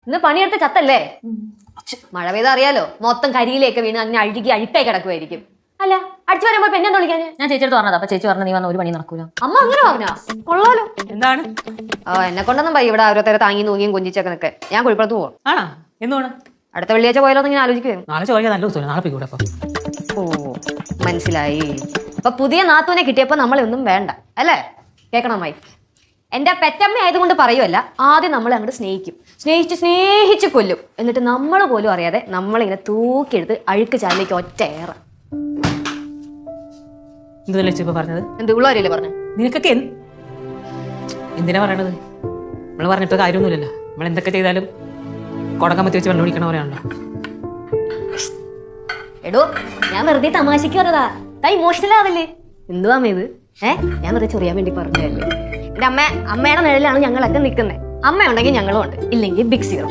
ഇന്ന് പണിയെടുത്ത് ചത്തല്ലേ? മഴ പെയ്താ അറിയാലോ, മൊത്തം കരിയിലേക്ക് വീണ് അങ്ങനെ അഴുകി അഴുക്കായി കിടക്കുമായിരിക്കും. അല്ല, അടിച്ചു വരുമ്പോ പിന്നെ എന്താ വിളിക്കാൻ? ഞാൻ ചേച്ചിയോട് പറഞ്ഞത്. അപ്പൊ ചേച്ചി പറഞ്ഞു നീ വന്ന ഒരു പണി നടക്കൂല. അമ്മ അങ്ങനെ പറഞ്ഞാ കൊള്ളാലോ. എന്താണ്? എന്നെ കൊണ്ടൊന്നും പോയി ഇവിടെ ഓരോരുത്തരെ താങ്ങി തൂങ്ങിയും കൊഞ്ചിച്ചൊക്കെ നിൽക്കെ. ഞാൻ കുഴിപ്പുറത്ത് പോകും. ആണോ? എന്തുവാണ്? അടുത്ത വെള്ളിയാഴ്ച പോയാലോ ഇങ്ങനെ ആലോചിക്കുവായിരുന്നു. നാളെ ചോദിക്കാൻ നല്ല ദിവസമല്ലേ, നാളെ പോയിക്കൂടെ? അപ്പൊ ഓ മനസ്സിലായി. അപ്പൊ പുതിയ നാത്തൂനെ കിട്ടിയപ്പോ നമ്മളൊന്നും വേണ്ട അല്ലേ? കേക്കണം അമ്മായി, എന്റെ പെറ്റമ്മ ആയതുകൊണ്ട് പറയുമല്ല. ആദ്യം നമ്മളെ അങ്ങോട്ട് സ്നേഹിക്കും, സ്നേഹിച്ച് കൊല്ലും. എന്നിട്ട് നമ്മൾ പോലും അറിയാതെ നമ്മളിങ്ങനെ തൂക്കിയെടുത്ത് അഴുക്ക് ചാലിലേക്ക് ഒറ്റയേറ. എന്തല്ലേ ഇപ്പൊ പറഞ്ഞത്? എന്ത് ഉള്ളവരല്ലേ പറഞ്ഞു? നിനക്കൊക്കെ എന്തിനാ പറയണത്? നമ്മള് പറഞ്ഞിട്ട് കാര്യമൊന്നുമില്ലല്ലോ. നമ്മൾ എന്തൊക്കെ ചെയ്താലും കൊടക്കമ്പത്തി വെച്ച് വെള്ളം ഒഴിക്കണ പോലെയാണല്ലോ. എടോ, ഞാൻ വെറുതെ തമാശക്ക് പറഞ്ഞതാ. ഇമോഷണൽ ആവല്ലേ? എന്തുവാ ഇത്? ഞാൻ വെറുതെ ചൊറിയാൻ വേണ്ടി പറഞ്ഞതല്ലേ. എന്റെ അമ്മയുടെ നിഴലാണ് ഞങ്ങളൊക്കെ നിൽക്കുന്നത്. അമ്മ ഉണ്ടെങ്കിൽ ഞങ്ങളും ഉണ്ട്, ഇല്ലെങ്കിൽ ബിഗ് സീറോ.